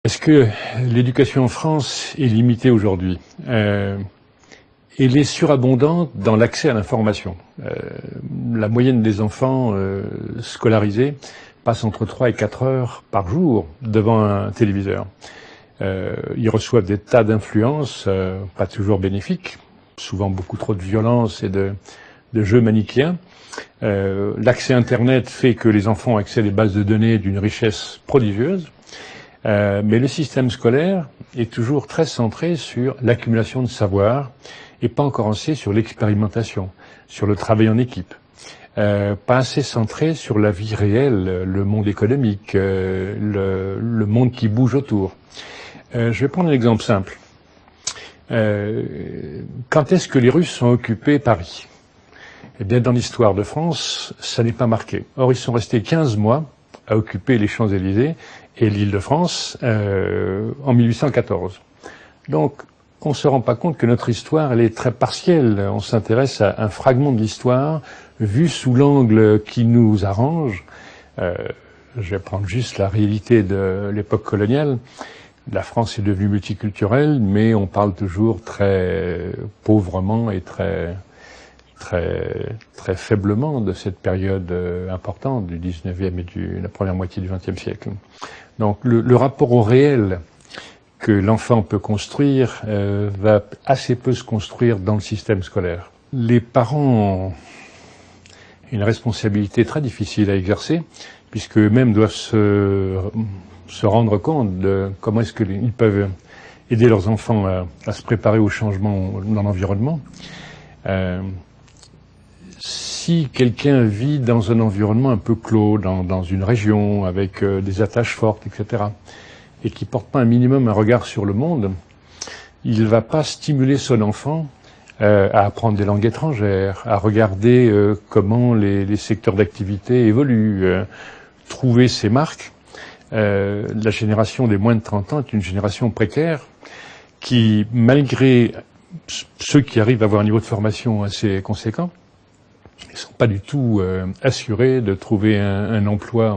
Est-ce que l'éducation en France est limitée aujourd'hui? Elle est surabondante dans l'accès à l'information. La moyenne des enfants scolarisés passe entre 3 et 4 heures par jour devant un téléviseur. Ils reçoivent des tas d'influences, pas toujours bénéfiques, souvent beaucoup trop de violence et de jeux manichéens. L'accès Internet fait que les enfants ont accès à des bases de données d'une richesse prodigieuse. Mais le système scolaire est toujours très centré sur l'accumulation de savoir et pas encore assez sur l'expérimentation, sur le travail en équipe. Pas assez centré sur la vie réelle, le monde économique, le monde qui bouge autour. Je vais prendre un exemple simple. Quand est-ce que les Russes ont occupé Paris? Eh bien, dans l'histoire de France, ça n'est pas marqué. Or, ils sont restés 15 mois à occuper les Champs-Élysées et l'Île-de-France en 1814. Donc, on ne se rend pas compte que notre histoire, elle est très partielle. On s'intéresse à un fragment de l'histoire vu sous l'angle qui nous arrange. Je vais prendre juste la réalité de l'époque coloniale. La France est devenue multiculturelle, mais on parle toujours très pauvrement et très faiblement de cette période importante du 19e et de la première moitié du 20e siècle. Donc le rapport au réel que l'enfant peut construire va assez peu se construire dans le système scolaire. Les parents ont une responsabilité très difficile à exercer, puisque eux-mêmes doivent se rendre compte de comment est-ce qu'ils peuvent aider leurs enfants à se préparer au changement dans l'environnement. Si quelqu'un vit dans un environnement un peu clos, dans une région, avec des attaches fortes, etc., et qui porte pas un minimum un regard sur le monde, il ne va pas stimuler son enfant à apprendre des langues étrangères, à regarder comment les secteurs d'activité évoluent, trouver ses marques. La génération des moins de 30 ans est une génération précaire qui, malgré ceux qui arrivent à avoir un niveau de formation assez conséquent, ils ne sont pas du tout assurés de trouver un emploi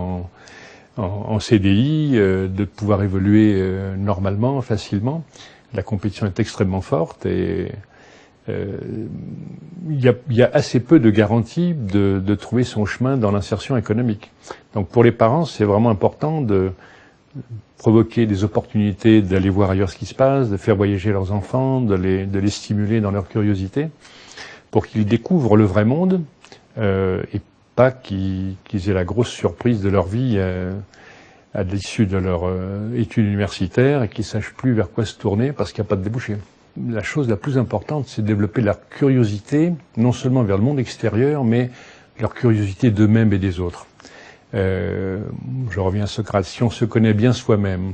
en CDI, de pouvoir évoluer normalement, facilement. La compétition est extrêmement forte et il y a assez peu de garanties de trouver son chemin dans l'insertion économique. Donc pour les parents, c'est vraiment important de provoquer des opportunités d'aller voir ailleurs ce qui se passe, de faire voyager leurs enfants, de les stimuler dans leur curiosité, pour qu'ils découvrent le vrai monde et pas qu'ils aient la grosse surprise de leur vie à l'issue de leur études universitaires et qu'ils ne sachent plus vers quoi se tourner parce qu'il n'y a pas de débouché. La chose la plus importante, c'est de développer leur curiosité, non seulement vers le monde extérieur, mais leur curiosité d'eux-mêmes et des autres. Je reviens à Socrate, si on se connaît bien soi-même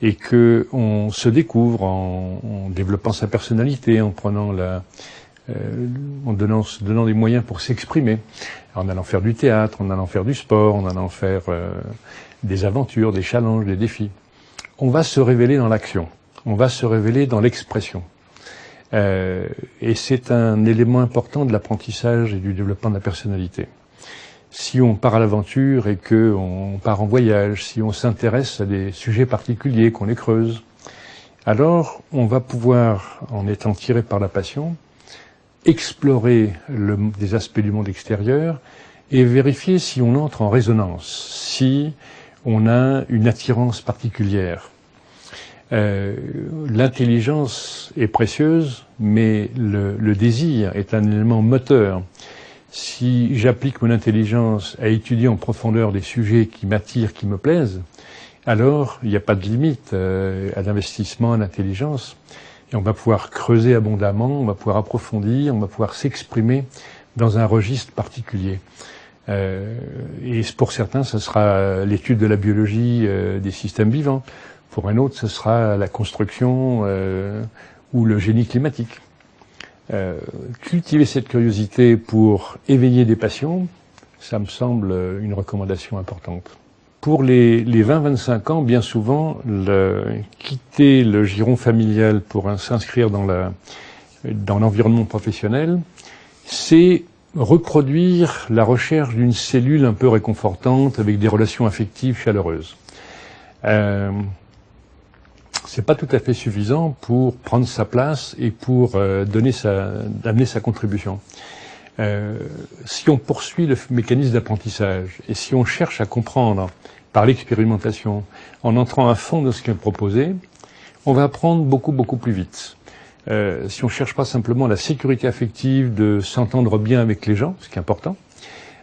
et que on se découvre en développant sa personnalité, en prenant en donnant des moyens pour s'exprimer, en allant faire du théâtre, en allant faire du sport, en allant faire des aventures, des challenges, des défis. On va se révéler dans l'action, on va se révéler dans l'expression. Et c'est un élément important de l'apprentissage et du développement de la personnalité. Si on part à l'aventure et qu'on part en voyage, si on s'intéresse à des sujets particuliers, qu'on les creuse, alors on va pouvoir, en étant tiré par la passion, explorer des aspects du monde extérieur et vérifier si on entre en résonance, si on a une attirance particulière. L'intelligence est précieuse, mais le désir est un élément moteur. Si j'applique mon intelligence à étudier en profondeur des sujets qui m'attirent, qui me plaisent, alors il n'y a pas de limite à l'investissement, à l'intelligence. Et on va pouvoir creuser abondamment, on va pouvoir approfondir, on va pouvoir s'exprimer dans un registre particulier. Et pour certains, ce sera l'étude de la biologie des systèmes vivants. Pour un autre, ce sera la construction ou le génie climatique. Cultiver cette curiosité pour éveiller des passions, ça me semble une recommandation importante. Pour les 20-25 ans, bien souvent, quitter le giron familial pour s'inscrire dans l'environnement professionnel, c'est reproduire la recherche d'une cellule un peu réconfortante avec des relations affectives chaleureuses. c'est pas tout à fait suffisant pour prendre sa place et pour amener sa contribution. Si on poursuit le mécanisme d'apprentissage et si on cherche à comprendre par l'expérimentation, en entrant à fond dans ce qui est proposé, on va apprendre beaucoup plus vite. Si on cherche pas simplement la sécurité affective de s'entendre bien avec les gens, ce qui est important,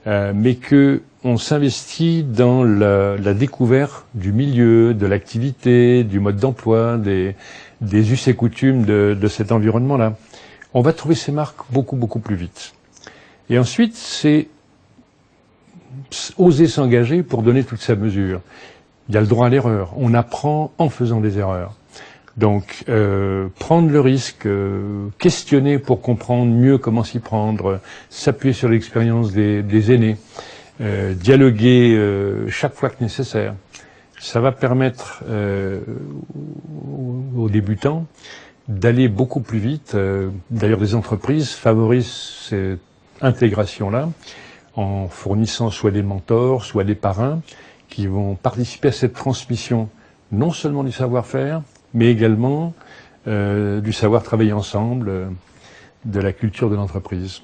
mais que on s'investit dans la découverte du milieu, de l'activité, du mode d'emploi, des us et coutumes de cet environnement-là. On va trouver ces marques beaucoup plus vite. Et ensuite, c'est oser s'engager pour donner toute sa mesure. Il y a le droit à l'erreur. On apprend en faisant des erreurs. Donc, prendre le risque, questionner pour comprendre mieux comment s'y prendre, s'appuyer sur l'expérience des aînés, dialoguer chaque fois que nécessaire. Ça va permettre aux débutants d'aller beaucoup plus vite. D'ailleurs, des entreprises favorisent cette intégration-là en fournissant soit des mentors, soit des parrains qui vont participer à cette transmission non seulement du savoir-faire, mais également du savoir travailler ensemble, de la culture de l'entreprise.